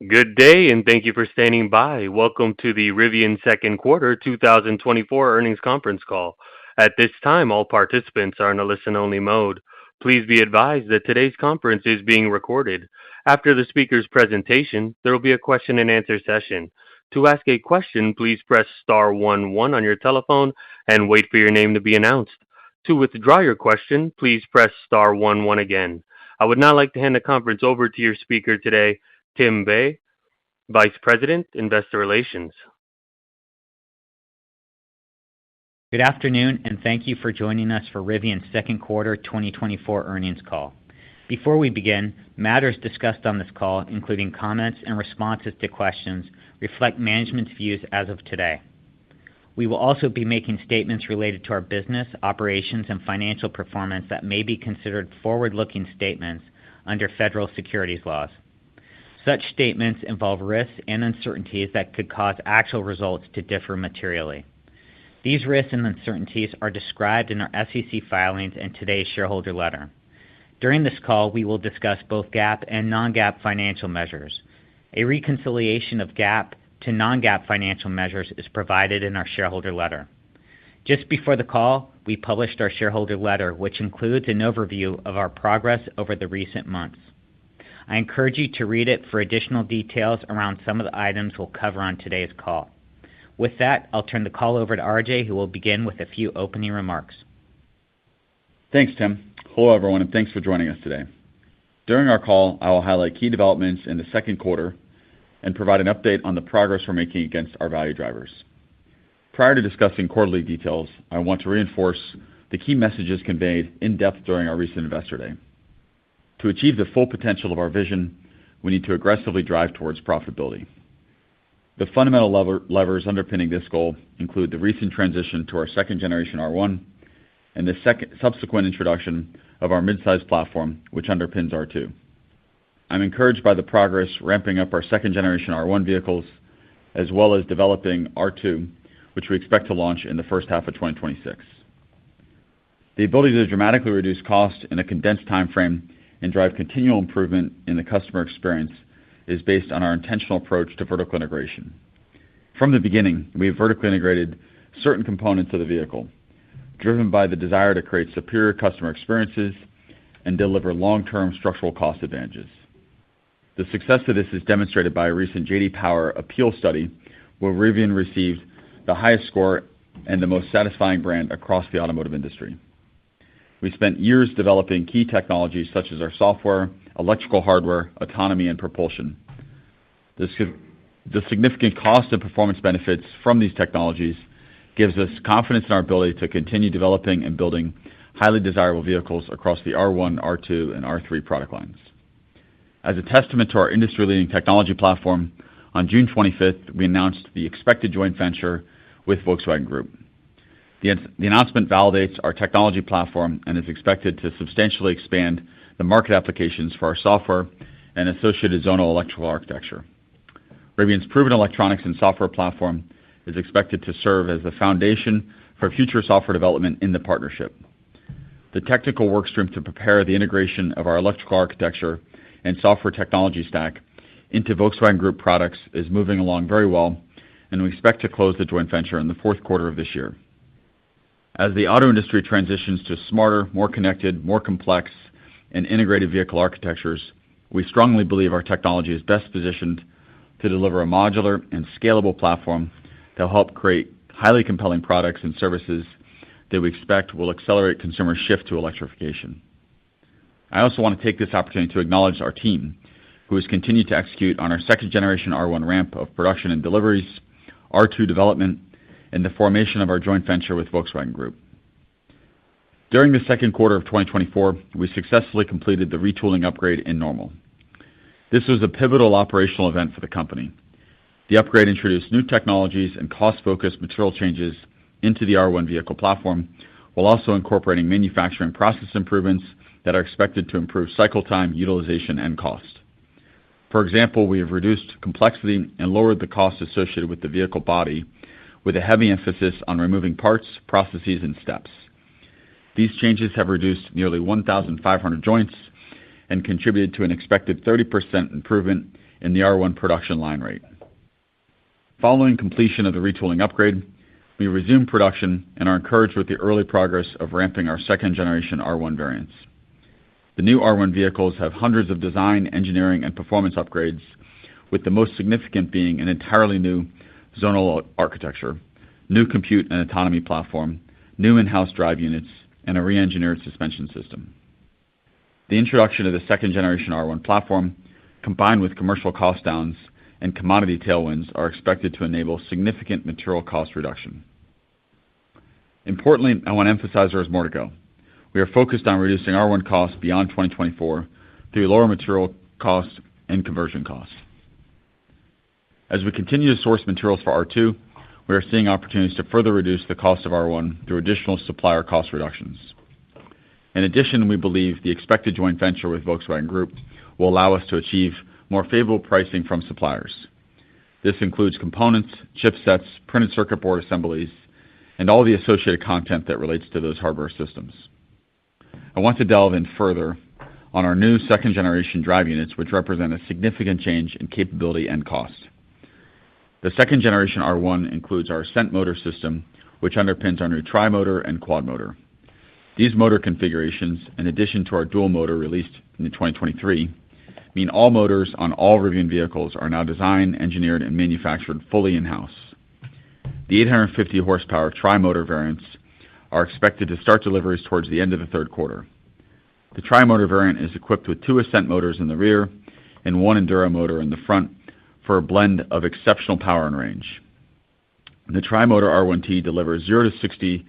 Good day, and thank you for standing by. Welcome to the Rivian second quarter 2024 earnings conference call. At this time, all participants are in a listen-only mode. Please be advised that today's conference is being recorded. After the speaker's presentation, there will be a question-and-answer session. To ask a question, please press star 11 on your telephone and wait for your name to be announced. To withdraw your question, please press star 11 again. I would now like to hand the conference over to your speaker today, Tim Bay, Vice President, Investor Relations. Good afternoon, and thank you for joining us for Rivian's second quarter 2024 earnings call. Before we begin, matters discussed on this call, including comments and responses to questions, reflect management's views as of today. We will also be making statements related to our business, operations, and financial performance that may be considered forward-looking statements under federal securities laws. Such statements involve risks and uncertainties that could cause actual results to differ materially. These risks and uncertainties are described in our SEC filings and today's shareholder letter. During this call, we will discuss both GAAP and non-GAAP financial measures. A reconciliation of GAAP to non-GAAP financial measures is provided in our shareholder letter. Just before the call, we published our shareholder letter, which includes an overview of our progress over the recent months. I encourage you to read it for additional details around some of the items we'll cover on today's call. With that, I'll turn the call over to RJ, who will begin with a few opening remarks. Thanks, Tim. Hello, everyone, and thanks for joining us today. During our call, I will highlight key developments in the second quarter and provide an update on the progress we're making against our value drivers. Prior to discussing quarterly details, I want to reinforce the key messages conveyed in depth during our recent Investor Day. To achieve the full potential of our vision, we need to aggressively drive towards profitability. The fundamental levers underpinning this goal include the recent transition to our second-generation R1 and the subsequent introduction of our midsize platform, which underpins R2. I'm encouraged by the progress ramping up our second-generation R1 vehicles, as well as developing R2, which we expect to launch in the first half of 2026. The ability to dramatically reduce cost in a condensed time frame and drive continual improvement in the customer experience is based on our intentional approach to vertical integration. From the beginning, we have vertically integrated certain components of the vehicle, driven by the desire to create superior customer experiences and deliver long-term structural cost advantages. The success of this is demonstrated by a recent J.D. Power Appeal study, where Rivian received the highest score and the most satisfying brand across the automotive industry. We spent years developing key technologies such as our software, electrical hardware, autonomy, and propulsion. The significant cost and performance benefits from these technologies gives us confidence in our ability to continue developing and building highly desirable vehicles across the R1, R2, and R3 product lines. As a testament to our industry-leading technology platform, on June 25th, we announced the expected joint venture with Volkswagen Group. The announcement validates our technology platform and is expected to substantially expand the market applications for our software and associated zonal electrical architecture. Rivian's proven electronics and software platform is expected to serve as the foundation for future software development in the partnership. The technical workstream to prepare the integration of our electrical architecture and software technology stack into Volkswagen Group products is moving along very well, and we expect to close the joint venture in the fourth quarter of this year. As the auto industry transitions to smarter, more connected, more complex, and integrated vehicle architectures, we strongly believe our technology is best positioned to deliver a modular and scalable platform that will help create highly compelling products and services that we expect will accelerate consumer shift to electrification. I also want to take this opportunity to acknowledge our team, who has continued to execute on our second-generation R1 ramp of production and deliveries, R2 development, and the formation of our joint venture with Volkswagen Group. During the second quarter of 2024, we successfully completed the retooling upgrade in Normal. This was a pivotal operational event for the company. The upgrade introduced new technologies and cost-focused material changes into the R1 vehicle platform, while also incorporating manufacturing process improvements that are expected to improve cycle time, utilization, and cost. For example, we have reduced complexity and lowered the cost associated with the vehicle body, with a heavy emphasis on removing parts, processes, and steps. These changes have reduced nearly 1,500 joints and contributed to an expected 30% improvement in the R1 production line rate. Following completion of the retooling upgrade, we resumed production and are encouraged with the early progress of ramping our second-generation R1 variants. The new R1 vehicles have hundreds of design, engineering, and performance upgrades, with the most significant being an entirely new zonal architecture, new compute and autonomy platform, new in-house drive units, and a re-engineered suspension system. The introduction of the second-generation R1 platform, combined with commercial cost downs and commodity tailwinds, are expected to enable significant material cost reduction. Importantly, I want to emphasize there is more to go. We are focused on reducing R1 costs beyond 2024 through lower material costs and conversion costs. As we continue to source materials for R2, we are seeing opportunities to further reduce the cost of R1 through additional supplier cost reductions. In addition, we believe the expected joint venture with Volkswagen Group will allow us to achieve more favorable pricing from suppliers. This includes components, chipsets, printed circuit board assemblies, and all the associated content that relates to those hardware systems. I want to delve in further on our new second-generation drive units, which represent a significant change in capability and cost. The second-generation R1 includes our Ascent motor system, which underpins our new tri-motor and quad motor. These motor configurations, in addition to our dual motor released in 2023, mean all motors on all Rivian vehicles are now designed, engineered, and manufactured fully in-house. The 850 horsepower tri-motor variants are expected to start deliveries towards the end of the third quarter. The tri-motor variant is equipped with 2 Ascent motors in the rear and 1 Enduro motor in the front for a blend of exceptional power and range. The tri-motor R1T delivers 0 to 60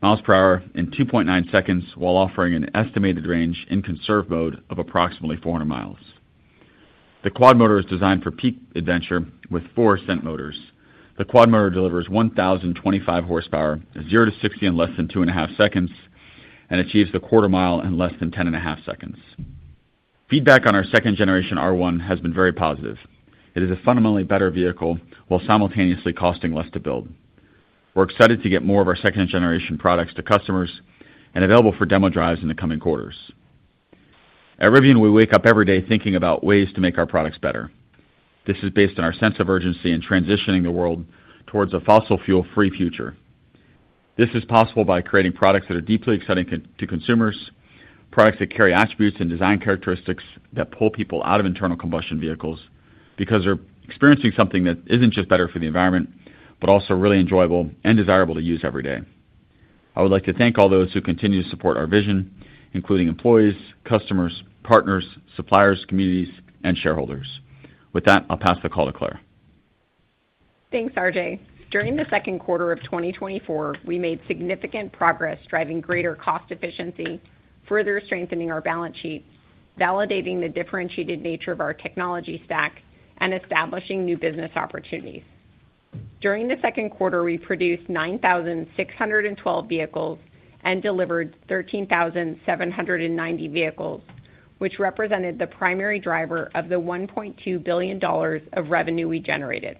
miles per hour in 2.9 seconds while offering an estimated range in conserve mode of approximately 400 miles. The quad motor is designed for peak adventure with 4 Ascent motors. The quad motor delivers 1,025 horsepower, 0 to 60 in less than 2.5 seconds, and achieves the quarter mile in less than 10.5 seconds. Feedback on our second-generation R1 has been very positive. It is a fundamentally better vehicle while simultaneously costing less to build. We're excited to get more of our second-generation products to customers and available for demo drives in the coming quarters. At Rivian, we wake up every day thinking about ways to make our products better. This is based on our sense of urgency in transitioning the world towards a fossil fuel-free future. This is possible by creating products that are deeply exciting to consumers, products that carry attributes and design characteristics that pull people out of internal combustion vehicles because they're experiencing something that isn't just better for the environment, but also really enjoyable and desirable to use every day. I would like to thank all those who continue to support our vision, including employees, customers, partners, suppliers, communities, and shareholders. With that, I'll pass the call to Claire. Thanks, RJ. During the second quarter of 2024, we made significant progress driving greater cost efficiency, further strengthening our balance sheet, validating the differentiated nature of our technology stack, and establishing new business opportunities. During the second quarter, we produced 9,612 vehicles and delivered 13,790 vehicles, which represented the primary driver of the $1.2 billion of revenue we generated.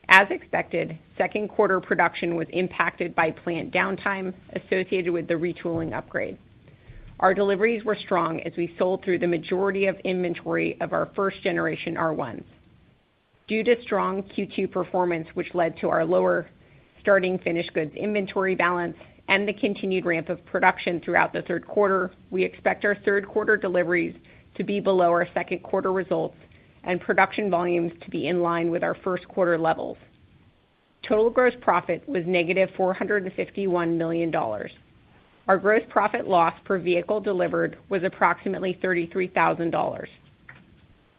As expected, second quarter production was impacted by plant downtime associated with the retooling upgrade. Our deliveries were strong as we sold through the majority of inventory of our first-generation R1s. Due to strong Q2 performance, which led to our lower starting finished goods inventory balance and the continued ramp of production throughout the third quarter, we expect our third quarter deliveries to be below our second quarter results and production volumes to be in line with our first quarter levels. Total gross profit was negative $451 million. Our gross profit loss per vehicle delivered was approximately $33,000,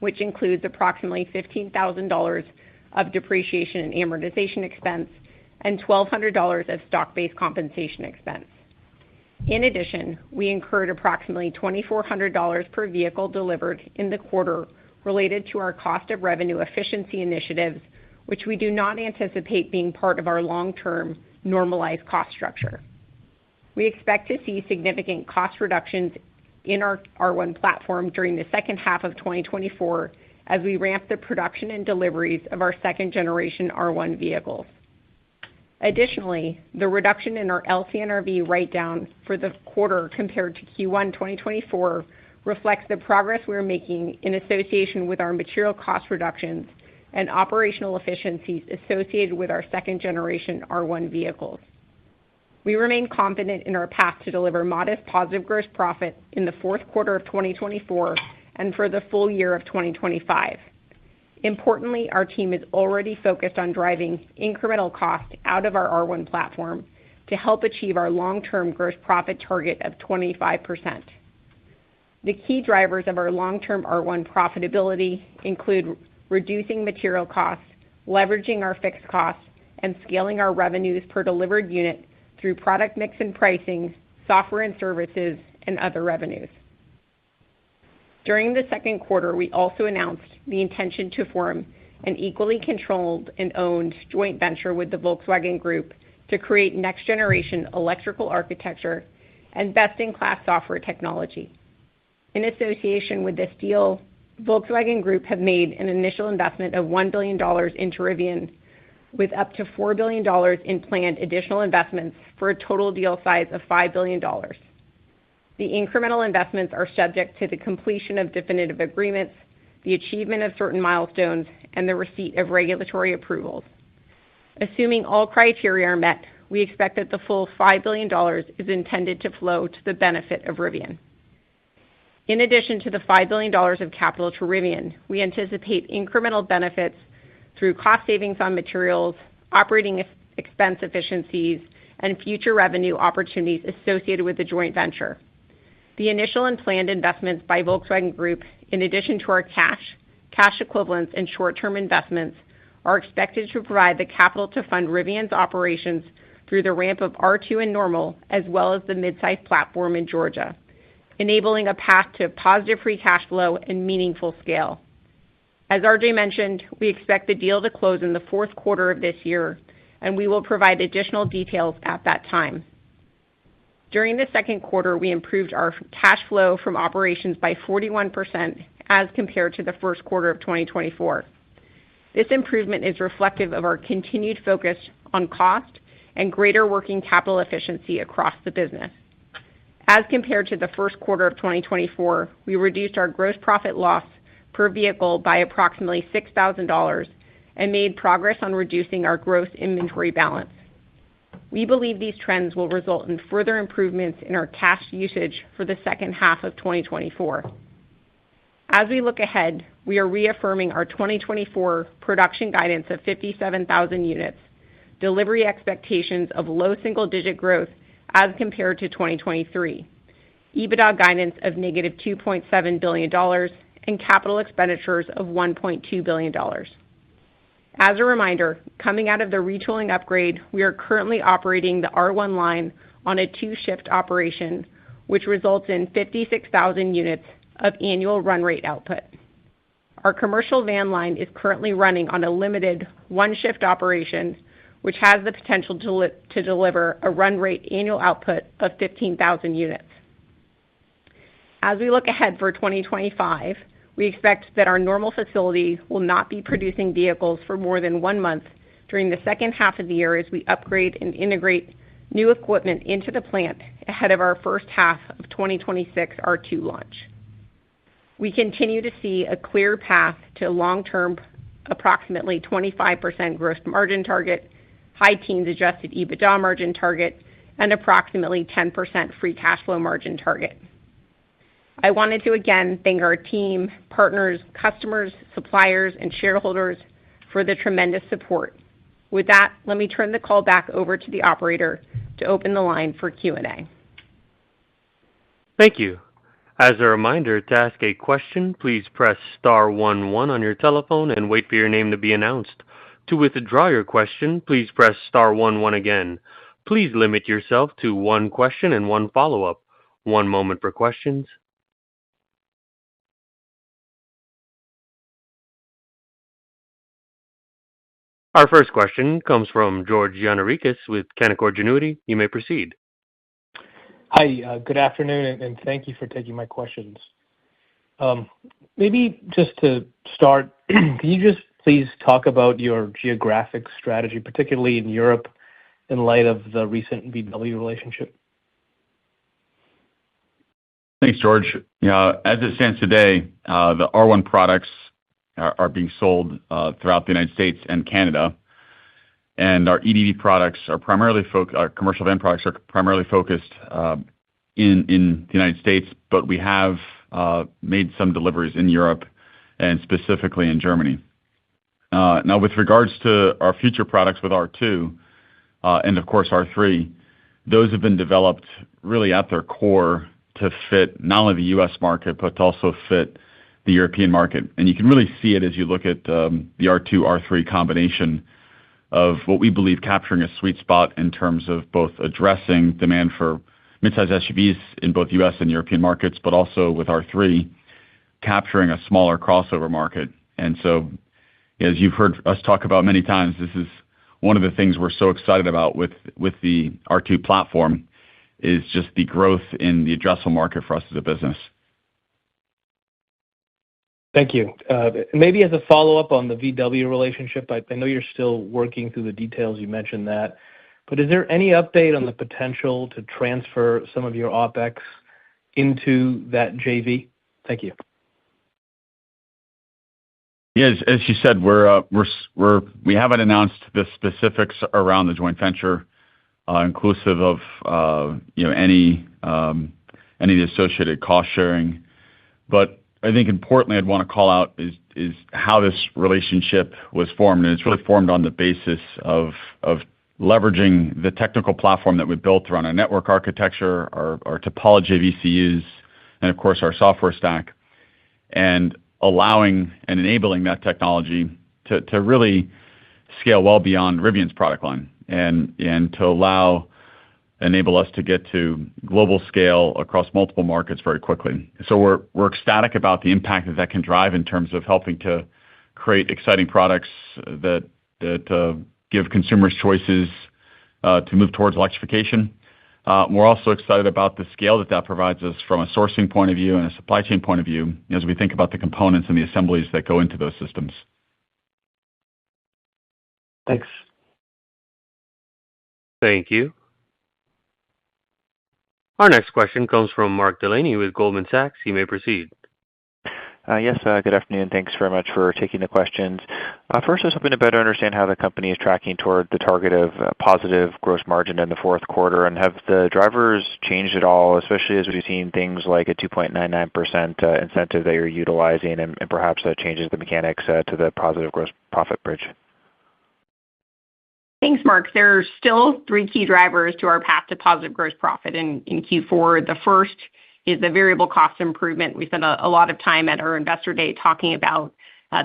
which includes approximately $15,000 of depreciation and amortization expense and $1,200 of stock-based compensation expense. In addition, we incurred approximately $2,400 per vehicle delivered in the quarter related to our cost of revenue efficiency initiatives, which we do not anticipate being part of our long-term normalized cost structure. We expect to see significant cost reductions in our R1 platform during the second half of 2024 as we ramp the production and deliveries of our second-generation R1 vehicles. Additionally, the reduction in our LCNRV write-down for the quarter compared to Q1 2024 reflects the progress we're making in association with our material cost reductions and operational efficiencies associated with our second-generation R1 vehicles. We remain confident in our path to deliver modest positive gross profit in the fourth quarter of 2024 and for the full year of 2025. Importantly, our team is already focused on driving incremental cost out of our R1 platform to help achieve our long-term gross profit target of 25%. The key drivers of our long-term R1 profitability include reducing material costs, leveraging our fixed costs, and scaling our revenues per delivered unit through product mix and pricing, software and services, and other revenues. During the second quarter, we also announced the intention to form an equally controlled and owned joint venture with the Volkswagen Group to create next-generation electrical architecture and best-in-class software technology. In association with this deal, Volkswagen Group have made an initial investment of $1 billion into Rivian, with up to $4 billion in planned additional investments for a total deal size of $5 billion. The incremental investments are subject to the completion of definitive agreements, the achievement of certain milestones, and the receipt of regulatory approvals. Assuming all criteria are met, we expect that the full $5 billion is intended to flow to the benefit of Rivian. In addition to the $5 billion of capital to Rivian, we anticipate incremental benefits through cost savings on materials, operating expense efficiencies, and future revenue opportunities associated with the joint venture. The initial and planned investments by Volkswagen Group, in addition to our cash equivalents, and short-term investments, are expected to provide the capital to fund Rivian's operations through the ramp of R2 and Normal, as well as the midsize platform in Georgia, enabling a path to positive free cash flow and meaningful scale. As RJ mentioned, we expect the deal to close in the fourth quarter of this year, and we will provide additional details at that time. During the second quarter, we improved our cash flow from operations by 41% as compared to the first quarter of 2024. This improvement is reflective of our continued focus on cost and greater working capital efficiency across the business. As compared to the first quarter of 2024, we reduced our gross profit loss per vehicle by approximately $6,000 and made progress on reducing our gross inventory balance. We believe these trends will result in further improvements in our cash usage for the second half of 2024. As we look ahead, we are reaffirming our 2024 production guidance of 57,000 units, delivery expectations of low single-digit growth as compared to 2023, EBITDA guidance of negative $2.7 billion, and capital expenditures of $1.2 billion. As a reminder, coming out of the retooling upgrade, we are currently operating the R1 line on a two-shift operation, which results in 56,000 units of annual run rate output. Our commercial van line is currently running on a limited one-shift operation, which has the potential to deliver a run rate annual output of 15,000 units. As we look ahead for 2025, we expect that our Normal facility will not be producing vehicles for more than 1 month during the second half of the year as we upgrade and integrate new equipment into the plant ahead of our first half of 2026 R2 launch. We continue to see a clear path to long-term approximately 25% gross margin target, high teens adjusted EBITDA margin target, and approximately 10% free cash flow margin target. I wanted to again thank our team, partners, customers, suppliers, and shareholders for the tremendous support. With that, let me turn the call back over to the operator to open the line for Q&A. Thank you. As a reminder, to ask a question, please press star 11 on your telephone and wait for your name to be announced. To withdraw your question, please press star 11 again. Please limit yourself to one question and one follow-up. One moment for questions. Our first question comes from George Gianarikas with Canaccord Genuity. You may proceed. Hi, good afternoon, and thank you for taking my questions. Maybe just to start, can you just please talk about your geographic strategy, particularly in Europe, in light of the recent VW relationship? Thanks, George. As it stands today, the R1 products are being sold throughout the United States and Canada, and our EDV products are our commercial van products are primarily focused in the United States, but we have made some deliveries in Europe and specifically in Germany. Now, with regards to our future products with R2 and of course R3, those have been developed really at their core to fit not only the U.S. market, but to also fit the European market. And you can really see it as you look at the R2, R3 combination of what we believe capturing a sweet spot in terms of both addressing demand for midsize SUVs in both U.S. and European markets, but also with R3, capturing a smaller crossover market. And so, as you've heard us talk about many times, this is one of the things we're so excited about with the R2 platform is just the growth in the addressable market for us as a business. Thank you. Maybe as a follow-up on the VW relationship, I know you're still working through the details. You mentioned that. But is there any update on the potential to transfer some of your OpEx into that JV? Thank you. Yeah, as you said, we haven't announced the specifics around the joint venture, inclusive of any of the associated cost sharing. But I think importantly, I'd want to call out is how this relationship was formed, and it's really formed on the basis of leveraging the technical platform that we built around our network architecture, our topology of ECUs, and of course our software stack, and allowing and enabling that technology to really scale well beyond Rivian's product line and to enable us to get to global scale across multiple markets very quickly. So we're ecstatic about the impact that can drive in terms of helping to create exciting products that give consumers choices to move towards electrification. We're also excited about the scale that provides us from a sourcing point of view and a supply chain point of view as we think about the components and the assemblies that go into those systems. Thanks. Thank you. Our next question comes from Mark Delaney with Goldman Sachs. You may proceed. Yes, good afternoon. Thanks very much for taking the questions. First, I was hoping to better understand how the company is tracking toward the target of positive gross margin in the fourth quarter, and have the drivers changed at all, especially as we've seen things like a 2.99% incentive that you're utilizing and perhaps that changes the mechanics to the positive gross profit bridge? Thanks, Mark. There are still three key drivers to our path to positive gross profit in Q4. The first is the variable cost improvement. We spent a lot of time at our Investor Day talking about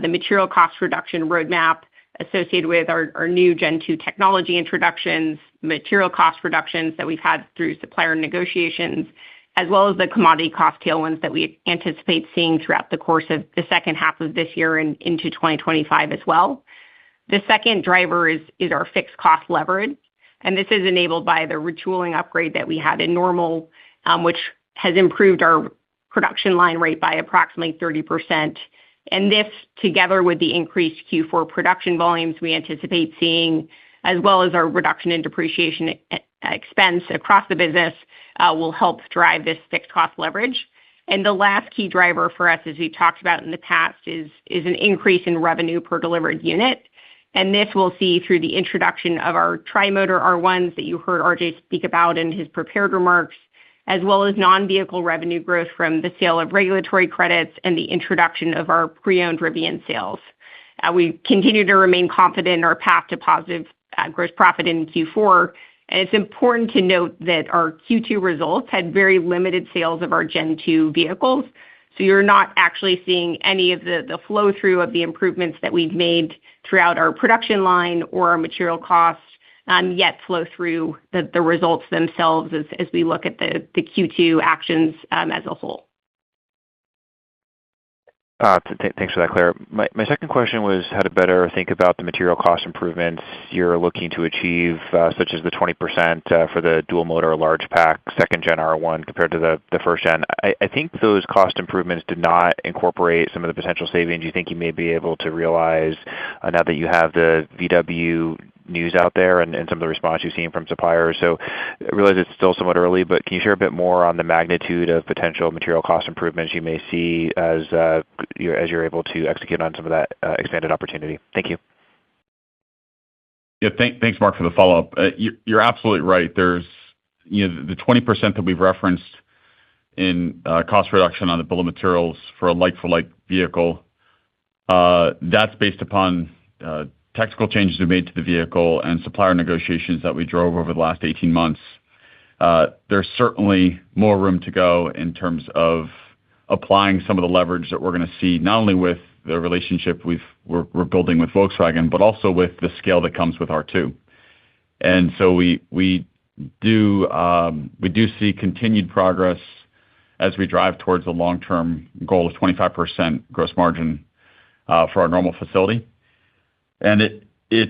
the material cost reduction roadmap associated with our new Gen 2 technology introductions, material cost reductions that we've had through supplier negotiations, as well as the commodity cost tailwinds that we anticipate seeing throughout the course of the second half of this year and into 2025 as well. The second driver is our fixed cost leverage, and this is enabled by the retooling upgrade that we had in Normal, which has improved our production line rate by approximately 30%. And this, together with the increased Q4 production volumes we anticipate seeing, as well as our reduction in depreciation expense across the business, will help drive this fixed cost leverage. And the last key driver for us, as we've talked about in the past, is an increase in revenue per delivered unit. And this we'll see through the introduction of our tri-motor R1s that you heard RJ speak about in his prepared remarks, as well as non-vehicle revenue growth from the sale of regulatory credits and the introduction of our pre-owned Rivian sales. We continue to remain confident in our path to positive gross profit in Q4. And it's important to note that our Q2 results had very limited sales of our Gen 2 vehicles. So you're not actually seeing any of the flow-through of the improvements that we've made throughout our production line or our material costs yet flow through the results themselves as we look at the Q2 actions as a whole. Thanks for that, Claire. My second question was how to better think about the material cost improvements you're looking to achieve, such as the 20% for the dual motor large pack second gen R1 compared to the first gen. I think those cost improvements did not incorporate some of the potential savings you think you may be able to realize now that you have the VW news out there and some of the response you've seen from suppliers. So I realize it's still somewhat early, but can you share a bit more on the magnitude of potential material cost improvements you may see as you're able to execute on some of that expanded opportunity? Thank you. Yeah, thanks, Mark, for the follow-up. You're absolutely right. There's the 20% that we've referenced in cost reduction on the bill of materials for a like-for-like vehicle. That's based upon technical changes we made to the vehicle and supplier negotiations that we drove over the last 18 months. There's certainly more room to go in terms of applying some of the leverage that we're going to see, not only with the relationship we're building with Volkswagen, but also with the scale that comes with R2. And so we do see continued progress as we drive towards the long-term goal of 25% gross margin for our Normal facility. And these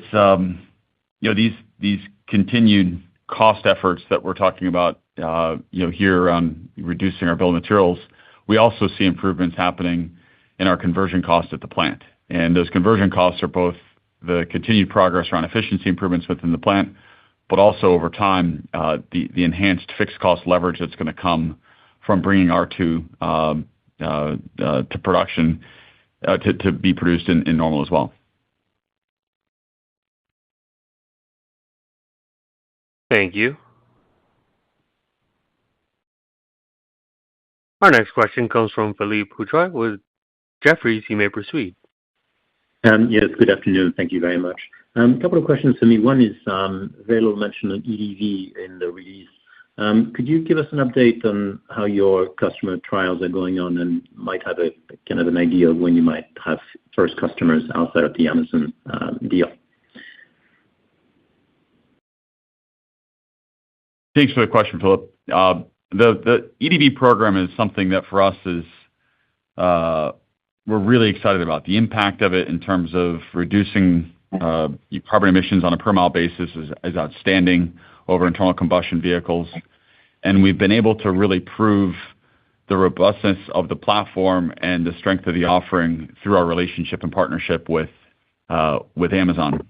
continued cost efforts that we're talking about here on reducing our bill of materials, we also see improvements happening in our conversion costs at the plant. And those conversion costs are both the continued progress around efficiency improvements within the plant, but also over time, the enhanced fixed cost leverage that's going to come from bringing R2 to production, to be produced in Normal as well. Thank you. Our next question comes from Philippe Houchois with Jefferies. You may proceed. Yes, good afternoon. Thank you very much. A couple of questions for me. One is very little mention of EDV in the release. Could you give us an update on how your customer trials are going on and might have a kind of an idea of when you might have first customers outside of the Amazon deal? Thanks for the question, Philip. The EDV program is something that for us is we're really excited about. The impact of it in terms of reducing carbon emissions on a per mile basis is outstanding over internal combustion vehicles. And we've been able to really prove the robustness of the platform and the strength of the offering through our relationship and partnership with Amazon.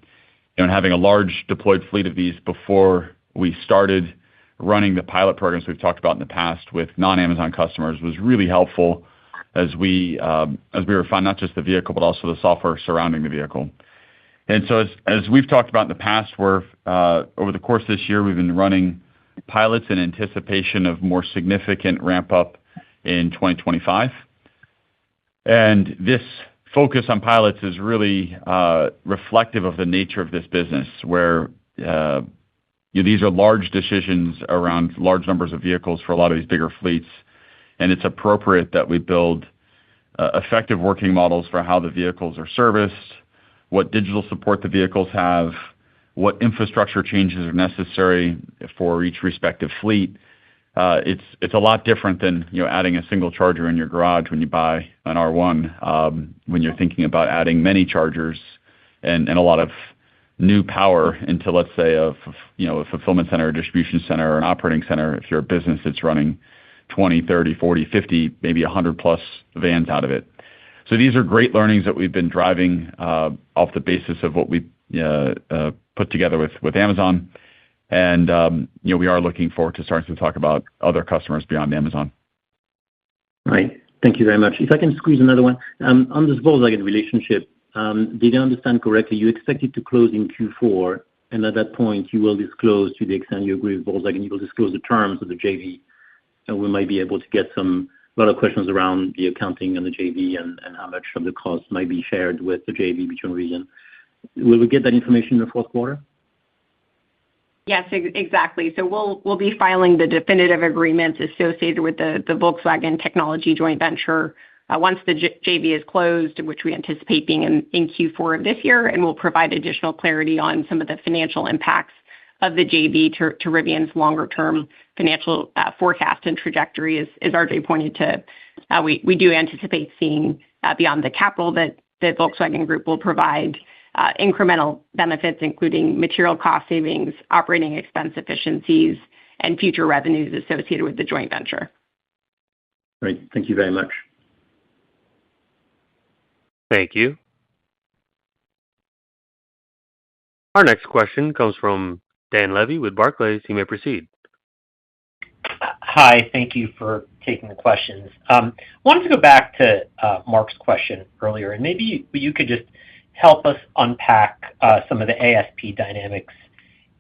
And having a large deployed fleet of these before we started running the pilot programs we've talked about in the past with non-Amazon customers was really helpful as we refine not just the vehicle, but also the software surrounding the vehicle. And so as we've talked about in the past, over the course of this year, we've been running pilots in anticipation of more significant ramp up in 2025. And this focus on pilots is really reflective of the nature of this business, where these are large decisions around large numbers of vehicles for a lot of these bigger fleets. And it's appropriate that we build effective working models for how the vehicles are serviced, what digital support the vehicles have, what infrastructure changes are necessary for each respective fleet. It's a lot different than adding a single charger in your garage when you buy an R1, when you're thinking about adding many chargers and a lot of new power into, let's say, a fulfillment center, a distribution center, or an operating center. If you're a business that's running 20, 30, 40, 50, maybe 100 plus vans out of it. So these are great learnings that we've been driving off the basis of what we put together with Amazon. And we are looking forward to starting to talk about other customers beyond Amazon. Right. Thank you very much. If I can squeeze another one. On this Volkswagen relationship, did I understand correctly, you expect it to close in Q4, and at that point, you will disclose, to the extent you agree with Volkswagen, you will disclose the terms of the JV, and we might be able to get a lot of questions around the accounting and the JV and how much of the cost might be shared with the JV between Rivian. Will we get that information in the fourth quarter? Yes, exactly. So we'll be filing the definitive agreements associated with the Volkswagen technology joint venture once the JV is closed, which we anticipate being in Q4 of this year, and we'll provide additional clarity on some of the financial impacts of the JV to Rivian's longer-term financial forecast and trajectory. As RJ pointed to, we do anticipate seeing beyond the capital that the Volkswagen Group will provide incremental benefits, including material cost savings, operating expense efficiencies, and future revenues associated with the joint venture. Great. Thank you very much. Thank you. Our next question comes from Dan Levy with Barclays. You may proceed. Hi, thank you for taking the questions. Wanted to go back to Mark's question earlier, and maybe you could just help us unpack some of the ASP dynamics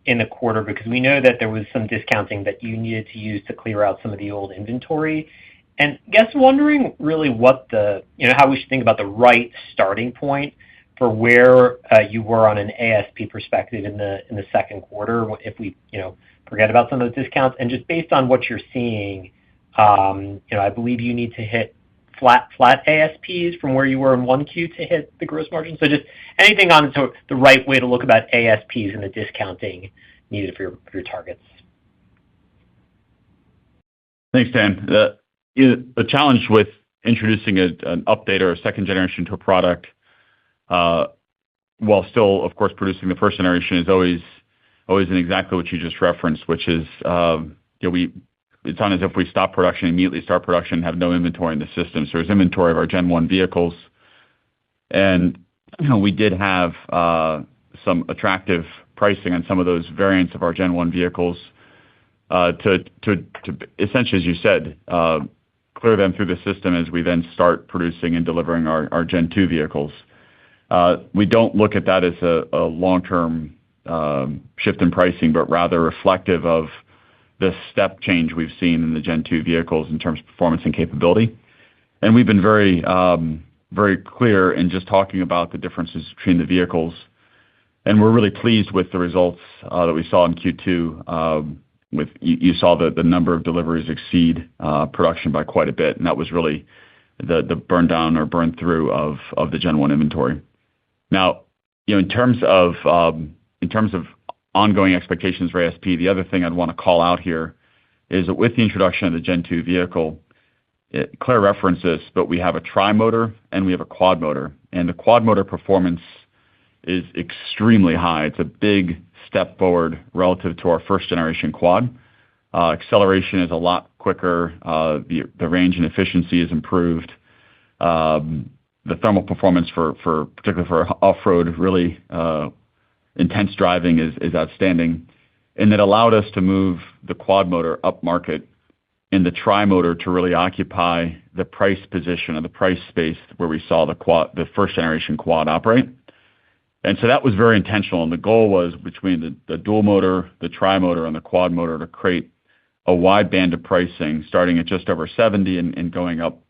in the quarter, because we know that there was some discounting that you needed to use to clear out some of the old inventory. And guess wondering really what how we should think about the right starting point for where you were on an ASP perspective in the second quarter, if we forget about some of those discounts, and just based on what you're seeing, I believe you need to hit flat ASPs from where you were in 1Q to hit the gross margin. So just anything on the right way to look about ASPs and the discounting needed for your targets. Thanks, Dan. The challenge with introducing an update or a second generation to a product, while still, of course, producing the first generation, is always in exactly what you just referenced, which is it's not as if we stop production, immediately start production, and have no inventory in the system. So there's inventory of our Gen 1 vehicles, and we did have some attractive pricing on some of those variants of our Gen 1 vehicles to essentially, as you said, clear them through the system as we then start producing and delivering our Gen 2 vehicles. We don't look at that as a long-term shift in pricing, but rather reflective of the step change we've seen in the Gen 2 vehicles in terms of performance and capability. And we've been very clear in just talking about the differences between the vehicles. And we're really pleased with the results that we saw in Q2. You saw the number of deliveries exceed production by quite a bit, and that was really the burn down or burn through of the Gen 1 inventory. Now, in terms of ongoing expectations for ASP, the other thing I'd want to call out here is that with the introduction of the Gen 2 vehicle, Claire referenced this, but we have a tri-motor and we have a quad motor, and the quad motor performance is extremely high. It's a big step forward relative to our first generation quad. Acceleration is a lot quicker. The range and efficiency is improved. The thermal performance particularly for off-road, really intense driving is outstanding. And it allowed us to move the quad motor up market and the tri-motor to really occupy the price position or the price space where we saw the first generation quad operate. And so that was very intentional. And the goal was between the dual motor, the tri-motor, and the quad motor to create a wide band of pricing, starting at just over $70 and going up,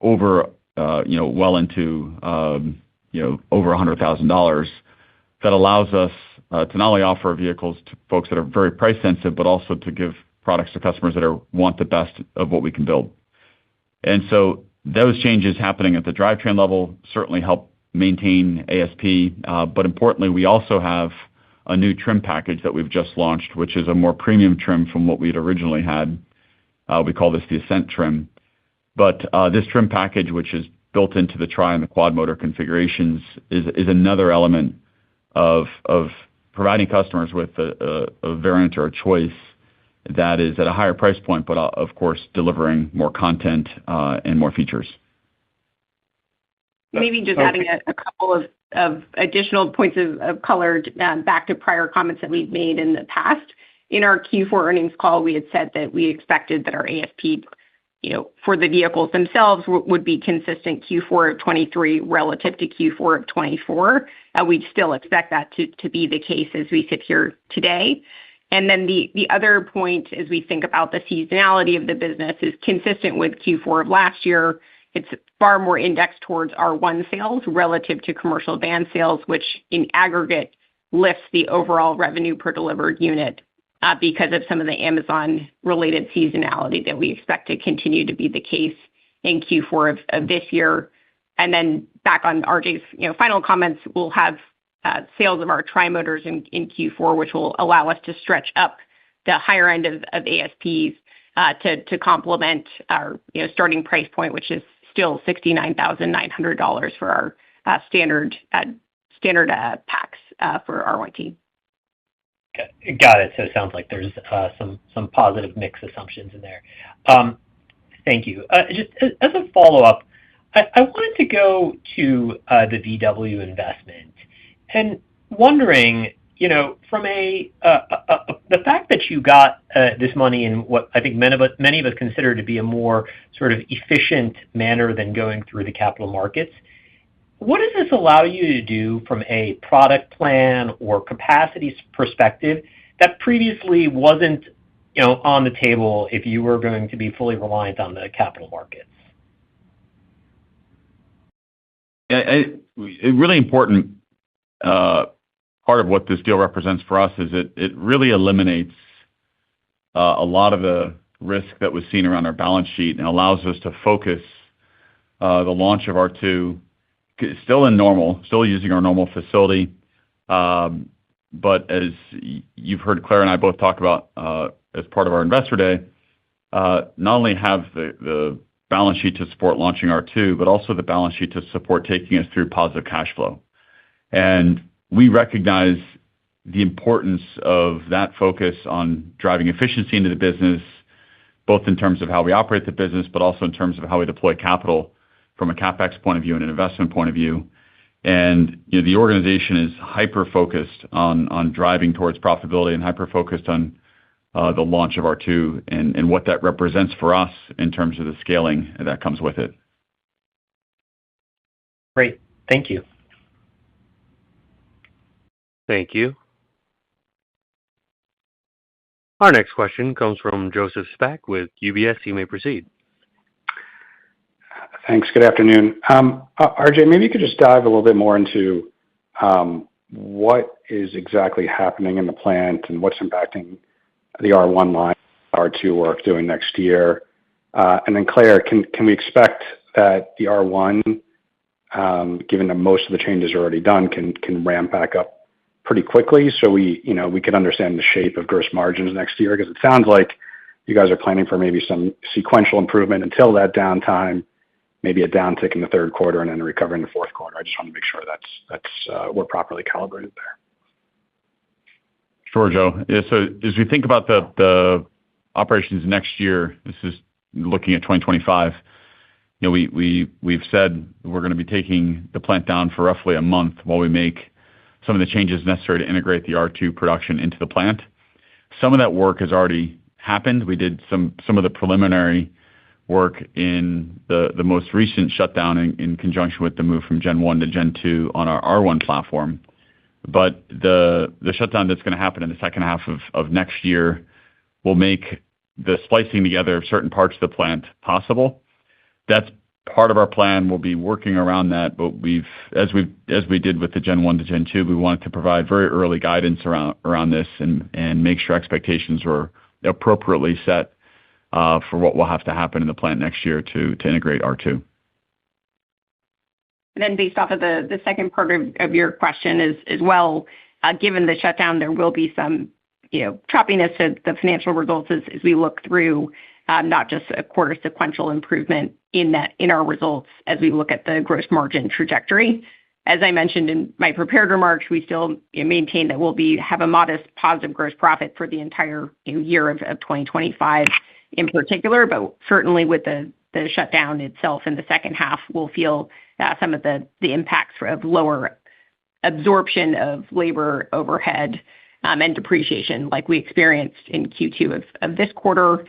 over, well into, over $100,000. That allows us to not only offer vehicles to folks that are very price sensitive, but also to give products to customers that want the best of what we can build. And so those changes happening at the drivetrain level certainly help maintain ASP. But importantly, we also have a new trim package that we've just launched, which is a more premium trim from what we'd originally had. We call this the Ascent trim. But this trim package, which is built into the tri and the quad motor configurations, is another element of providing customers with a variant or a choice that is at a higher price point, but of course delivering more content and more features. Maybe just adding a couple of additional points of color back to prior comments that we've made in the past. In our Q4 earnings call, we had said that we expected that our ASP, for the vehicles themselves would be consistent Q4 of 23 relative to Q4 of 24. We still expect that to be the case as we sit here today. And then the other point as we think about the seasonality of the business is consistent with Q4 of last year. It's far more indexed towards R1 sales relative to commercial van sales, which in aggregate lifts the overall revenue per delivered unit because of some of the Amazon-related seasonality that we expect to continue to be the case in Q4 of this year. And then back on RJ's final comments, we'll have sales of our tri-motors in Q4, which will allow us to stretch up the higher end of ASPs to complement our starting price point, which is still $69,900 for our standard packs for R1T. Got it. So it sounds like there's some positive mix assumptions in there. Thank you. Just as a follow-up, I wanted to go to the VW investment. And wondering, from the fact that you got this money in what I think many of us consider to be a more sort of efficient manner than going through the capital markets, what does this allow you to do from a product plan or capacity perspective that previously wasn't, on the table if you were going to be fully reliant on the capital markets? A really important part of what this deal represents for us is it really eliminates a lot of the risk that was seen around our balance sheet and allows us to focus the launch of R2 still using our normal facility. But as you've heard Claire and I both talk about as part of our Investor Day, not only have the balance sheet to support launching R2, but also the balance sheet to support taking us through positive cash flow. And we recognize the importance of that focus on driving efficiency into the business, both in terms of how we operate the business, but also in terms of how we deploy capital from a CapEx point of view and an investment point of view. And the organization is hyper-focused on driving towards profitability and hyper-focused on the launch of R2 and what that represents for us in terms of the scaling that comes with it. Great. Thank you. Thank you. Our next question comes from Joseph Spak with UBS. You may proceed. Thanks. Good afternoon. RJ, maybe you could just dive a little bit more into what is exactly happening in the plant and what's impacting the R1 line, R2 work doing next year. And then Claire, can we expect that the R1, given that most of the changes are already done, can ramp back up pretty quickly so we could understand the shape of gross margins next year? Because it sounds like you guys are planning for maybe some sequential improvement until that downtime, maybe a downtick in the third quarter and then a recovery in the fourth quarter. I just want to make sure that's we're properly calibrated there. Sure, Joe. Yeah, so as we think about the operations next year, this is looking at 2025. We've said we're going to be taking the plant down for roughly a month while we make some of the changes necessary to integrate the R2 production into the plant. Some of that work has already happened. We did some of the preliminary work in the most recent shutdown in conjunction with the move from Gen 1 to Gen 2 on our R1 platform. But the shutdown that's going to happen in the second half of next year will make the splicing together of certain parts of the plant possible. That's part of our plan. We'll be working around that, but as we did with the Gen 1 to Gen 2, we wanted to provide very early guidance around this and make sure expectations were appropriately set for what will have to happen in the plant next year to integrate R2. And then based off of the second part of your question as well, given the shutdown, there will be some choppiness to the financial results as we look through not just a quarter sequential improvement in our results as we look at the gross margin trajectory. As I mentioned in my prepared remarks, we still maintain that we'll have a modest positive gross profit for the entire year of 2025 in particular, but certainly with the shutdown itself in the second half, we'll feel some of the impacts of lower absorption of labor overhead and depreciation like we experienced in Q2 of this quarter,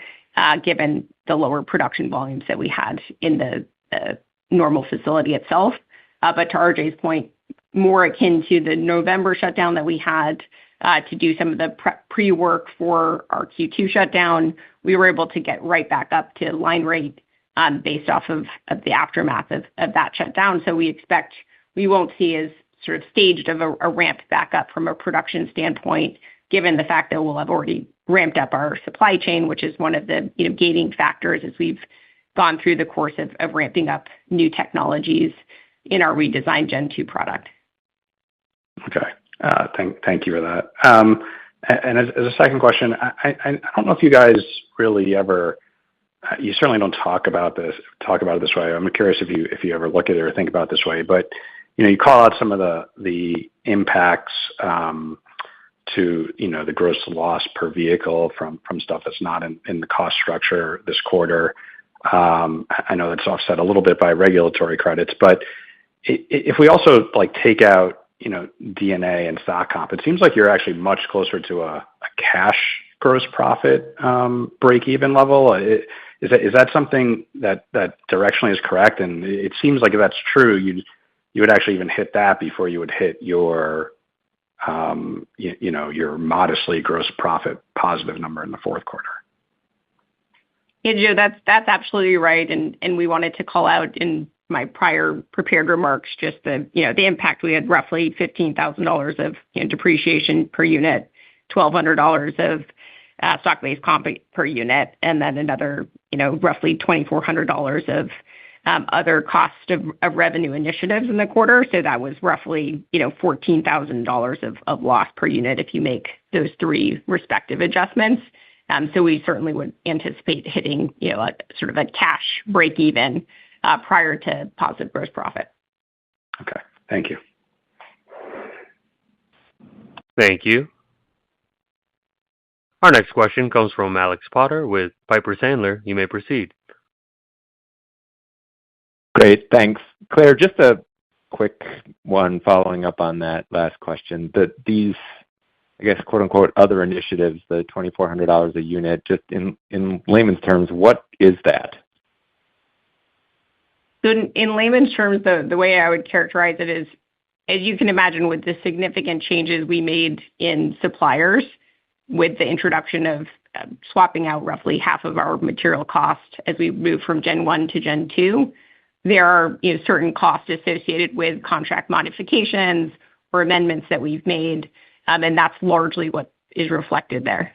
given the lower production volumes that we had in the normal facility itself. But to RJ's point, more akin to the November shutdown that we had to do some of the pre-work for our Q2 shutdown, we were able to get right back up to line rate based off of the aftermath of that shutdown. So we expect we won't see as sort of staged of a ramp back up from a production standpoint, given the fact that we'll have already ramped up our supply chain, which is one of the gating factors as we've gone through the course of ramping up new technologies in our redesigned Gen 2 product. Okay. Thank you for that. And as a second question, I don't know if you guys really ever, you certainly don't talk about it this way. I'm curious if you ever look at it or think about it this way, but you call out some of the impacts to the gross loss per vehicle from stuff that's not in the cost structure this quarter. I know that's offset a little bit by regulatory credits, but if we also take out D&A and stock comp, it seems like you're actually much closer to a cash gross profit break-even level. Is that something that directionally is correct? And it seems like if that's true, you would actually even hit that before you would hit your your modestly gross profit positive number in the fourth quarter. Yeah, Joe, that's absolutely right. And we wanted to call out in my prior prepared remarks just the impact. We had roughly $15,000 of depreciation per unit, $1,200 of stock-based comp per unit, and then another roughly $2,400 of other cost of revenue initiatives in the quarter. So that was roughly $14,000 of loss per unit if you make those three respective adjustments. So we certainly would anticipate hitting sort of a cash break even prior to positive gross profit. Okay, thank you. Thank you. Our next question comes from Alex Potter with Piper Sandler. You may proceed. Great, thanks. Claire, just a quick one following up on that last question. These, I guess, quote unquote, other initiatives, the $2,400 a unit, just in layman's terms, what is that? So in layman's terms, the way I would characterize it is, as you can imagine, with the significant changes we made in suppliers, with the introduction of swapping out roughly half of our material cost as we move from Gen 1 to Gen 2, there are certain costs associated with contract modifications or amendments that we've made, and that's largely what is reflected there.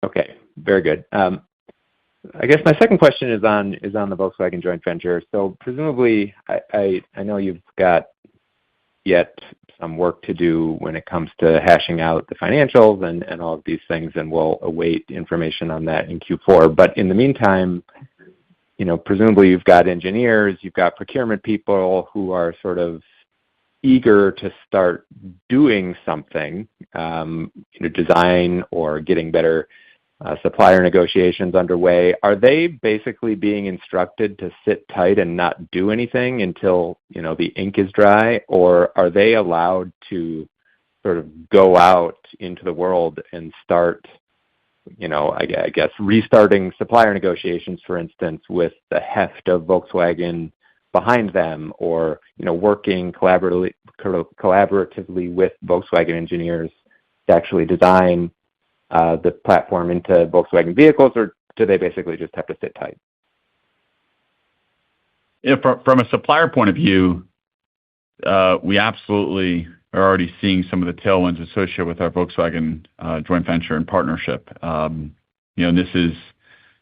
Okay, very good. I guess my second question is on the Volkswagen joint venture. So presumably, I know you've got yet some work to do when it comes to hashing out the financials and all of these things, and we'll await information on that in Q4. But in the meantime, presumably you've got engineers, you've got procurement people who are sort of eager to start doing something, design or getting better supplier negotiations underway. Are they basically being instructed to sit tight and not do anything until the ink is dry, or are they allowed to sort of go out into the world and start, I guess, restarting supplier negotiations, for instance, with the heft of Volkswagen behind them, or working collaboratively with Volkswagen engineers to actually design the platform into Volkswagen vehicles, or do they basically just have to sit tight? From a supplier point of view, we absolutely are already seeing some of the tailwinds associated with our Volkswagen joint venture and partnership. This is,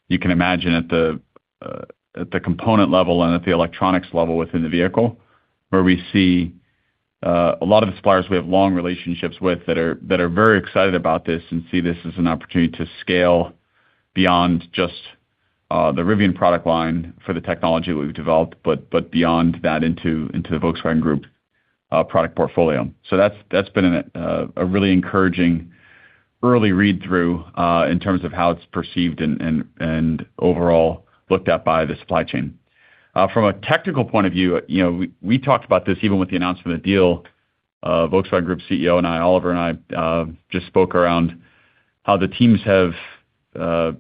you can imagine, at the component level and at the electronics level within the vehicle, where we see a lot of the suppliers we have long relationships with that are very excited about this and see this as an opportunity to scale beyond just the Rivian product line for the technology that we've developed, but beyond that into the Volkswagen Group product portfolio. So that's been a really encouraging early read through in terms of how it's perceived and overall looked at by the supply chain. From a technical point of view, we talked about this even with the announcement of the deal. Volkswagen Group CEO and I, Oliver and I, just spoke around how the teams have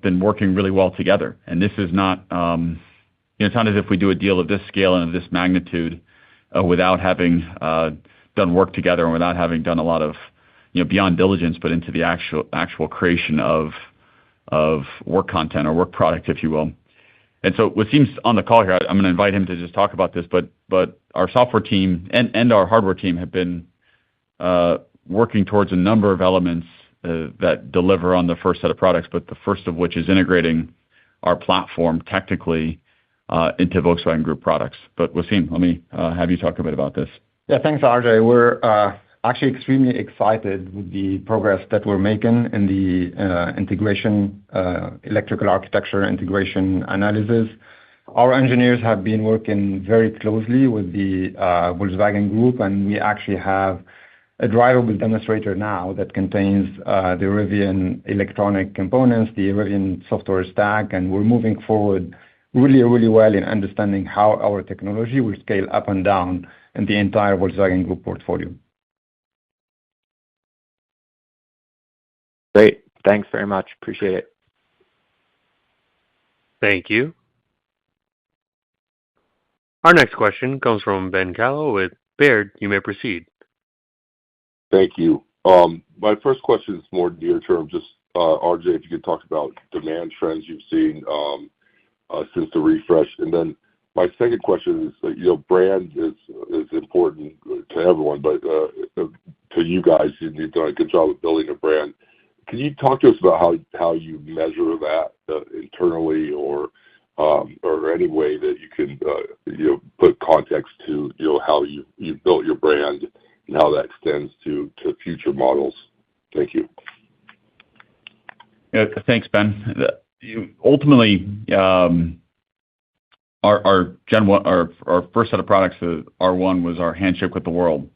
been working really well together. And this is not, it's not as if we do a deal of this scale and of this magnitude without having done work together and without having done a lot of, beyond diligence, but into the actual creation of work content or work product, if you will. And so Wasim's on the call here. I'm going to invite him to just talk about this, but our software team and our hardware team have been working towards a number of elements that deliver on the first set of products, but the first of which is integrating our platform technically into Volkswagen Group products. But Wasim, let me have you talk a bit about this. Yeah, thanks, RJ. We're actually extremely excited with the progress that we're making in the integration, electrical architecture integration analysis. Our engineers have been working very closely with the Volkswagen Group, and we actually have a drivable demonstrator now that contains the Rivian electronic components, the Rivian software stack, and we're moving forward really, really well in understanding how our technology will scale up and down and the entire Volkswagen Group portfolio. Great. Thanks very much. Appreciate it. Thank you. Our next question comes from Ben Kallo with Baird. You may proceed. Thank you. My first question is more near term. Just, RJ, if you could talk about demand trends you've seen since the refresh. And then my second question is, brand is important to everyone, but to you guys, you've done a good job of building a brand. Can you talk to us about how you measure that internally, or any way that you can put context to how you've built your brand and how that extends to future models? Thank you. Yeah, thanks, Ben. Ultimately, our Gen 1, our first set of products, the R1, was our handshake with the world,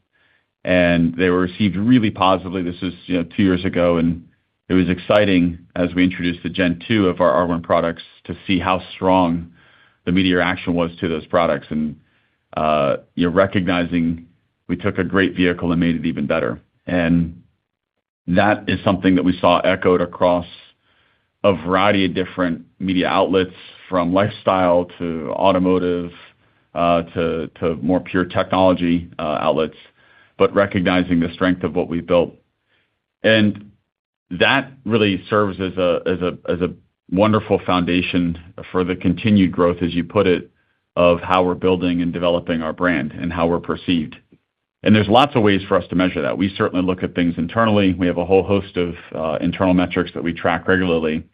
and they were received really positively. This was 2 years ago, and it was exciting as we introduced the Gen 2 of our R1 products to see how strong the media reaction was to those products, and recognizing we took a great vehicle and made it even better. And that is something that we saw echoed across a variety of different media outlets, from lifestyle to automotive to more pure technology outlets, but recognizing the strength of what we built. And that really serves as a wonderful foundation for the continued growth, as you put it, of how we're building and developing our brand and how we're perceived. And there's lots of ways for us to measure that. We certainly look at things internally. We have a whole host of internal metrics that we track regularly.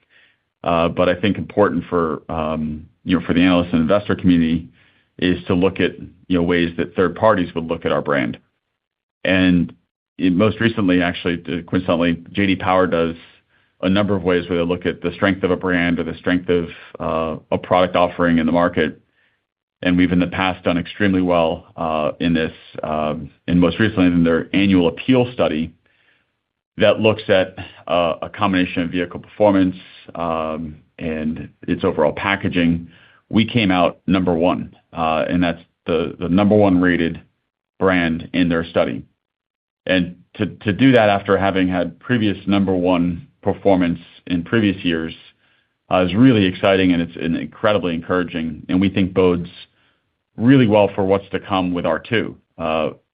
But I think important for for the analyst and investor community is to look at ways that third parties would look at our brand. And most recently, actually, coincidentally, J.D. Power does a number of ways where they look at the strength of a brand or the strength of a product offering in the market. And we've in the past done extremely well in this, and most recently in their annual appeal study that looks at a combination of vehicle performance and its overall packaging. We came out number 1, and that's the number 1 rated brand in their study. And to do that after having had previous number 1 performance in previous years is really exciting, and it's incredibly encouraging, and we think bodes really well for what's to come with R2.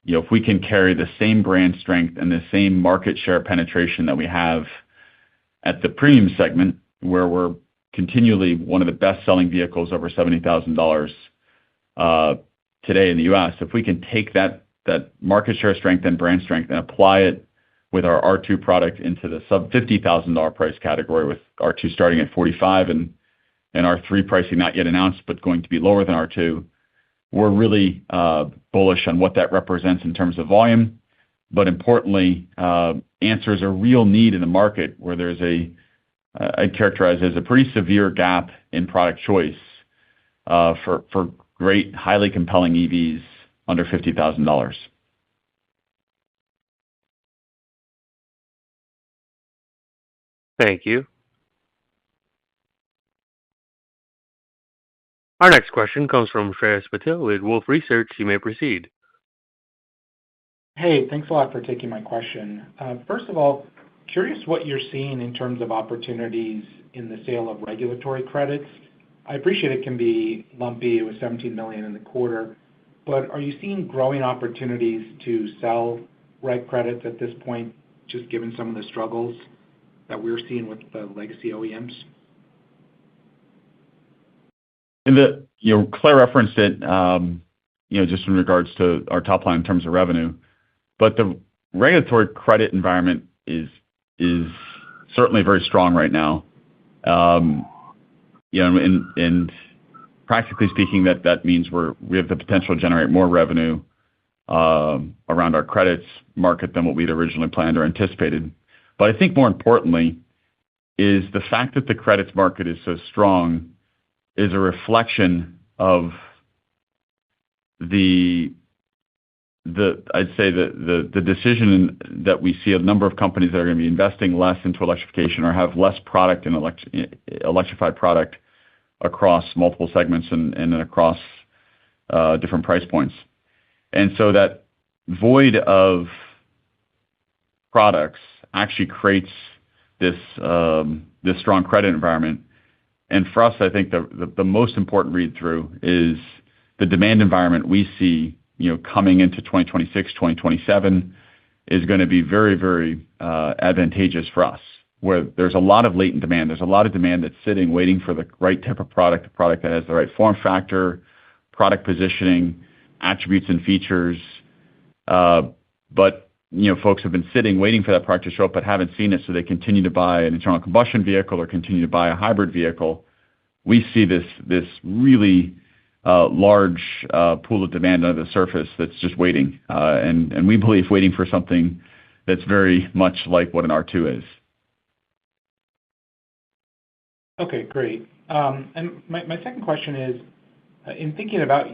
If we can carry the same brand strength and the same market share penetration that we have at the premium segment, where we're continually one of the best-selling vehicles over $70,000 today in the U.S., if we can take that market share strength and brand strength and apply it with our R2 product into the sub-$50,000 price category, with R2 starting at $45,000 and R3 pricing not yet announced but going to be lower than R2, we're really bullish on what that represents in terms of volume, but importantly, answers a real need in the market where there's I'd characterize as a pretty severe gap in product choice for great, highly compelling EVs under $50,000. Thank you. Our next question comes from Shreyas Patil with Wolfe Research. You may proceed. Hey, thanks a lot for taking my question. First of all, curious what you're seeing in terms of opportunities in the sale of regulatory credits. I appreciate it can be lumpy. It was $17 million in the quarter. But are you seeing growing opportunities to sell reg credits at this point, just given some of the struggles that we're seeing with the legacy OEMs? And Claire referenced it, just in regards to our top line in terms of revenue. But the regulatory credit environment is certainly very strong right now. And practically speaking, that means we have the potential to generate more revenue around our credits market than what we'd originally planned or anticipated. But I think more importantly is the fact that the credits market is so strong is a reflection of I'd say the decision that we see a number of companies that are going to be investing less into electrification or have less product in electrified product across multiple segments and across different price points. That void of products actually creates this strong credit environment. For us, I think the most important read-through is the demand environment we see, coming into 2026, 2027 is going to be very, very advantageous for us, where there's a lot of latent demand. There's a lot of demand that's sitting, waiting for the right type of product, a product that has the right form factor, product positioning, attributes and features. Folks have been sitting, waiting for that product to show up, but haven't seen it, so they continue to buy an internal combustion vehicle or continue to buy a hybrid vehicle. We see this really large pool of demand under the surface that's just waiting. We believe waiting for something that's very much like what an R2 is. Okay, great. My second question is, in thinking about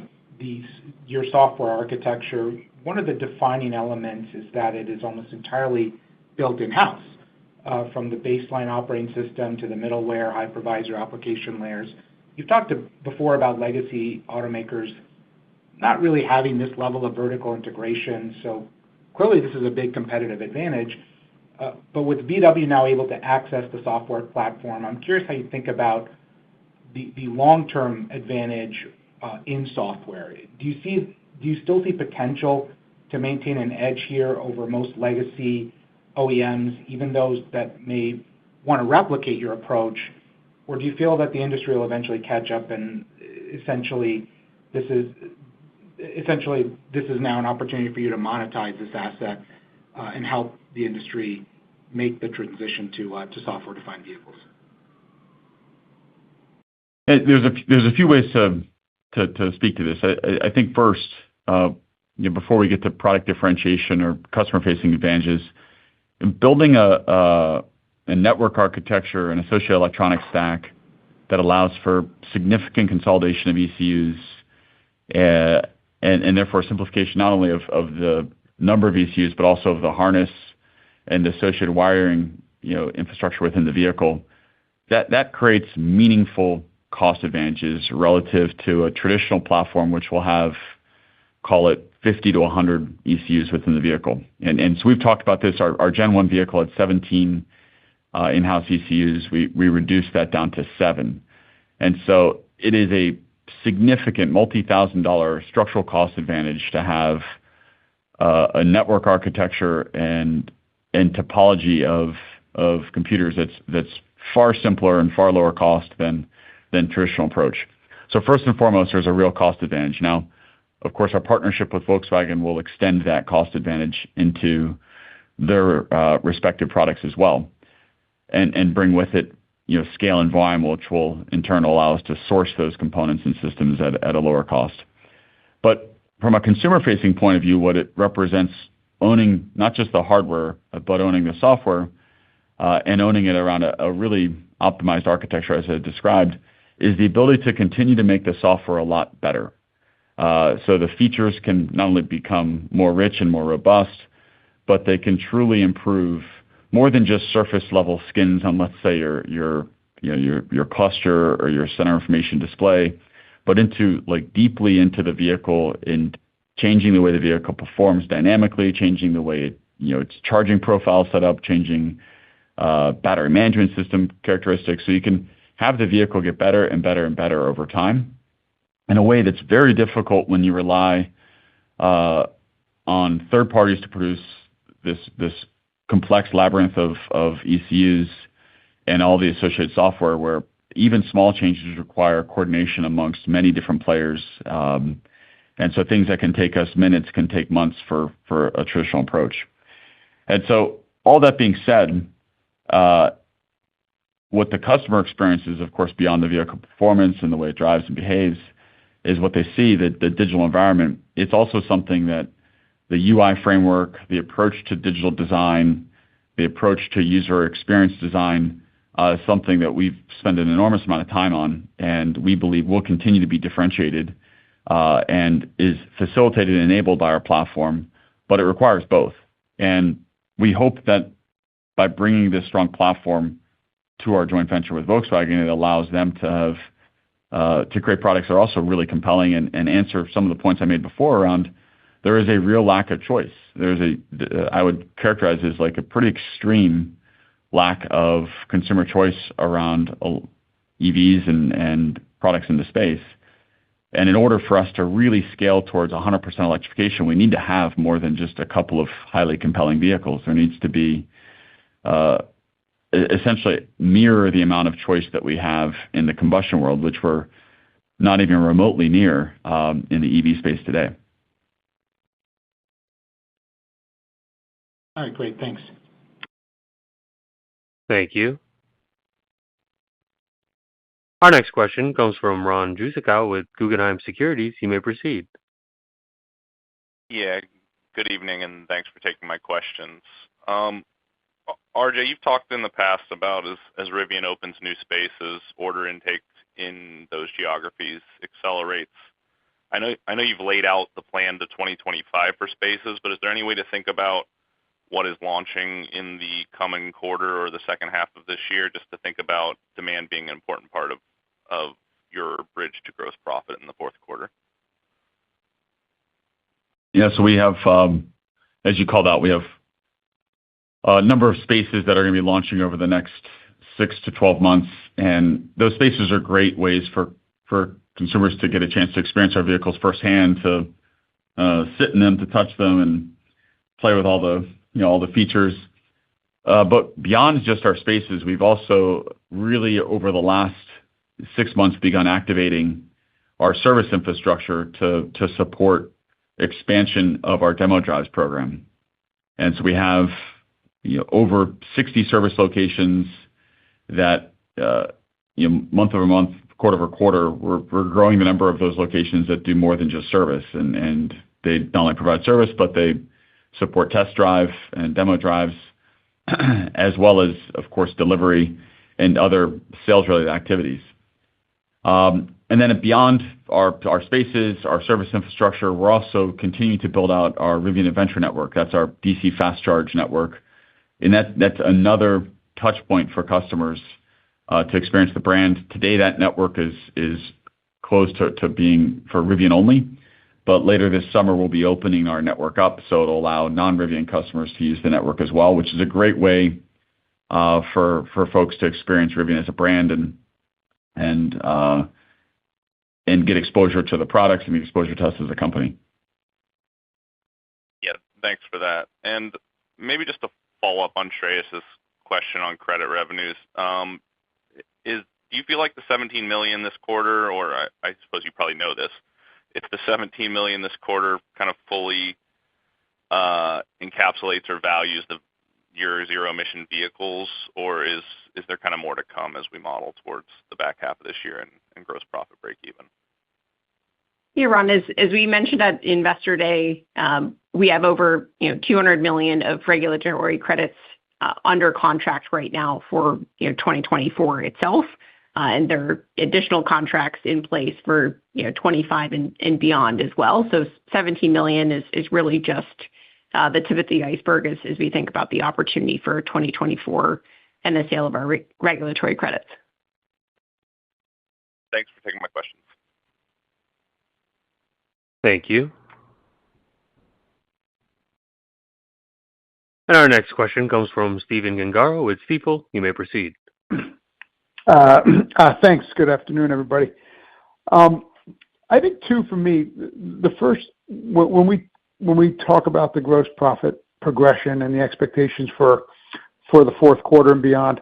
your software architecture, one of the defining elements is that it is almost entirely built in-house, from the baseline operating system to the middleware, hypervisor application layers. You've talked before about legacy automakers not really having this level of vertical integration, so clearly this is a big competitive advantage. With VW now able to access the software platform, I'm curious how you think about the long-term advantage in software. Do you still see potential to maintain an edge here over most legacy OEMs, even those that may want to replicate your approach? Or do you feel that the industry will eventually catch up and essentially this is now an opportunity for you to monetize this asset and help the industry make the transition to software-defined vehicles? There's a few ways to speak to this. I think first, before we get to product differentiation or customer-facing advantages, building a network architecture and associated electronic stack that allows for significant consolidation of ECUs, and therefore simplification not only of the number of ECUs, but also of the harness and the associated wiring, infrastructure within the vehicle. That creates meaningful cost advantages relative to a traditional platform, which will have, call it 50 to 100 ECUs within the vehicle. So we've talked about this. Our Gen 1 vehicle had 17 in-house ECUs. We reduced that down to 7. So it is a significant multi-$1,000 structural cost advantage to have a network architecture and topology of computers that's far simpler and far lower cost than traditional approach. So first and foremost, there's a real cost advantage. Now, of course, our partnership with Volkswagen will extend that cost advantage into their respective products as well, and bring with it scale and volume, which will in turn allow us to source those components and systems at a lower cost. But from a consumer-facing point of view, what it represents, owning not just the hardware, but owning the software, and owning it around a really optimized architecture, as I described, is the ability to continue to make the software a lot better. So the features can not only become more rich and more robust, but they can truly improve more than just surface level skins on, let's say, your cluster or your center information display, but deeply into the vehicle, in changing the way the vehicle performs dynamically, changing the way its charging profile set up, changing battery management system characteristics, so you can have the vehicle get better and better and better over time in a way that's very difficult when you rely on third parties to produce this complex labyrinth of ECUs and all the associated software, where even small changes require coordination amongst many different players. So things that can take us minutes can take months for a traditional approach. So all that being said, what the customer experiences, of course, beyond the vehicle performance and the way it drives and behaves, is what they see, the digital environment. It's also something that the UI framework, the approach to digital design, the approach to user experience design, is something that we've spent an enormous amount of time on, and we believe will continue to be differentiated, and is facilitated and enabled by our platform, but it requires both. We hope that by bringing this strong platform to our joint venture with Volkswagen, it allows them to create products that are also really compelling and answer some of the points I made before around there is a real lack of choice. I would characterize it as like a pretty extreme lack of consumer choice around EVs and products in the space. And in order for us to really scale towards 100% electrification, we need to have more than just a couple of highly compelling vehicles. There needs to be essentially mirror the amount of choice that we have in the combustion world, which we're not even remotely near in the EV space today. All right, great. Thanks. Thank you. Our next question comes from Ron Jewsikow with Guggenheim Securities. You may proceed. Yeah, good evening, and thanks for taking my questions. RJ, you've talked in the past about as Rivian opens new spaces, order intake in those geographies accelerates. I know you've laid out the plan to 2025 for spaces, but is there any way to think about what is launching in the coming quarter or the second half of this year, just to think about demand being an important part of your bridge to gross profit in the fourth quarter? Yeah, so we have, as you called out, we have a number of spaces that are going to be launching over the next 6 to 12 months. And those spaces are great ways for consumers to get a chance to experience our vehicles firsthand, to sit in them, to touch them, and play with all the features. But beyond just our spaces, we've also really, over the last 6 months, begun activating our service infrastructure to support expansion of our demo drives program. And so we have over 60 service locations that month over month, quarter over quarter, we're growing the number of those locations that do more than just service. And they not only provide service, but they support test drive and demo drives, as well as, of course, delivery and other sales-related activities. And then beyond our spaces, our service infrastructure, we're also continuing to build out our Rivian Adventure Network. That's our DC fast charge network. And that's another touch point for customers to experience the brand. Today, that network is closed to being for Rivian only. But later this summer, we'll be opening our network up, so it'll allow non-Rivian customers to use the network as well, which is a great way for folks to experience Rivian as a brand and get exposure to the products and the exposure to us as a company. Yeah, thanks for that. And maybe just to follow up on Shreyas's question on credit revenues, do you feel like the $17 million this quarter, or I suppose you probably know this, if the $17 million this quarter kind of fully encapsulates or values your zero-emission vehicles, or is there kind of more to come as we model towards the back half of this year and gross profit break even? Yeah, Ron, as we mentioned at Investor Day, we have over $200 million of regulatory credits under contract right now for 2024 itself. And there are additional contracts in place for 25 and beyond as well. So $17 million is really just the tip of the iceberg as we think about the opportunity for 2024 and the sale of our regulatory credits. Thanks for taking my questions. Thank you. And our next question comes from Stephen Gengaro with Stifel. You may proceed. Thanks. Good afternoon, everybody. I think two for me. The first, when we talk about the gross profit progression and the expectations for the fourth quarter and beyond,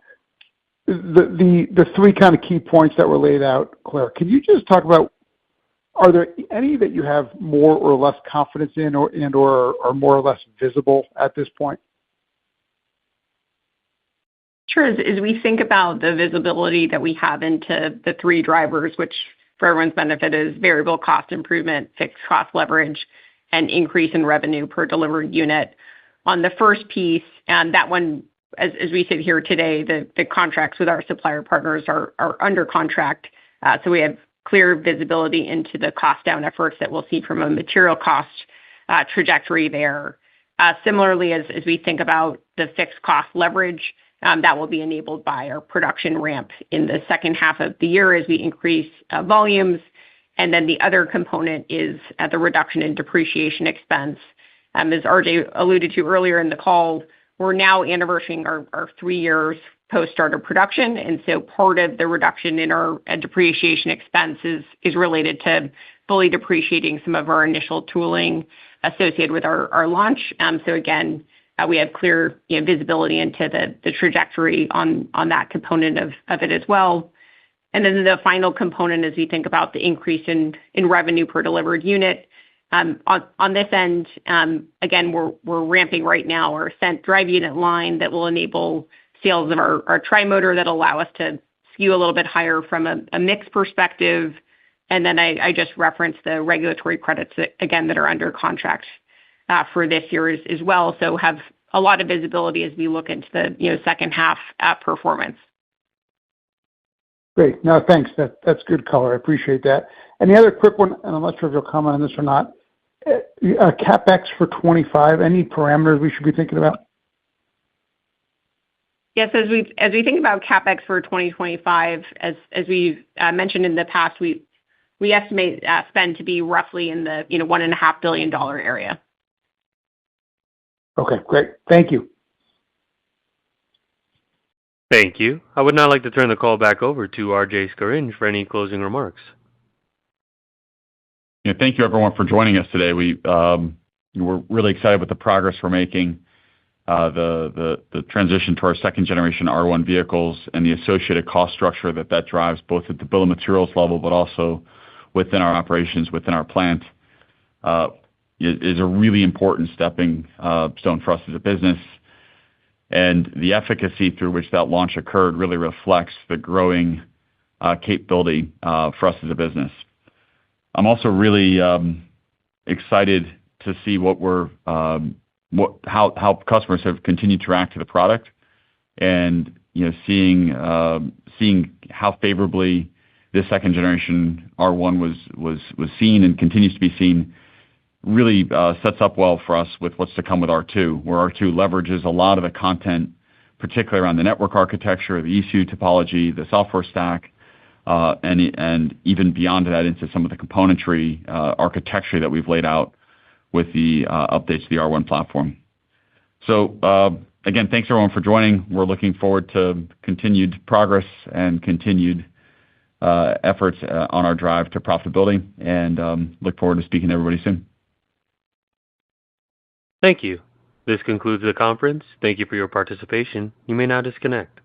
the three kind of key points that were laid out, Claire, can you just talk about, are there any that you have more or less confidence in or are more or less visible at this point? Sure. As we think about the visibility that we have into the three drivers, which for everyone's benefit is variable cost improvement, fixed cost leverage, and increase in revenue per delivered unit. On the first piece, and that one, as we sit here today, the contracts with our supplier partners are under contract. So we have clear visibility into the cost down efforts that we'll see from a material cost trajectory there. Similarly, as we think about the fixed cost leverage, that will be enabled by our production ramp in the second half of the year as we increase volumes Then the other component is the reduction in depreciation expense. As RJ alluded to earlier in the call, we're now anniversarying our 3 years post-start of production, part of the reduction in our depreciation expense is related to fully depreciating some of our initial tooling associated with our launch. Again, we have clear visibility into the trajectory on that component of it as well. The final component, as we think about the increase in revenue per delivered unit. On this end, again, we're ramping right now our Ascent drive unit line that will enable sales of our Tri-Motor that allow us to skew a little bit higher from a mix perspective. I just referenced the regulatory credits that, again, that are under contract for this year as well. Have a lot of visibility as we look into the second half performance. Great. No, thanks. That's good color. I appreciate that. The other quick one, and I'm not sure if you'll comment on this or not. CapEx for 2025, any parameters we should be thinking about? Yes, as we think about CapEx for 2025, as we've mentioned in the past, we estimate spend to be roughly in the $1.5 billion area. Okay, great. Thank you. Thank you. I would now like to turn the call back over to RJ Scaringe for any closing remarks. Thank you, everyone, for joining us today. We're really excited with the progress we're making, the transition to our second-generation R1 vehicles and the associated cost structure that drives both at the bill of materials level, but also within our operations, within our plant, is a really important stepping stone for us as a business. The efficacy through which that launch occurred really reflects the growing capability for us as a business. I'm also really excited to see how customers have continued to react to the product and seeing how favorably this second-generation R1 was seen and continues to be seen really sets up well for us with what's to come with R2, where R2 leverages a lot of the content, particularly around the network architecture, the ECU topology, the software stack, and even beyond that into some of the componentry architecture that we've laid out with the updates to the R1 platform. Again, thanks everyone for joining. We're looking forward to continued progress and continued efforts on our drive to profitability, and look forward to speaking to everybody soon. Thank you. This concludes the conference. Thank you for your participation. You may now disconnect.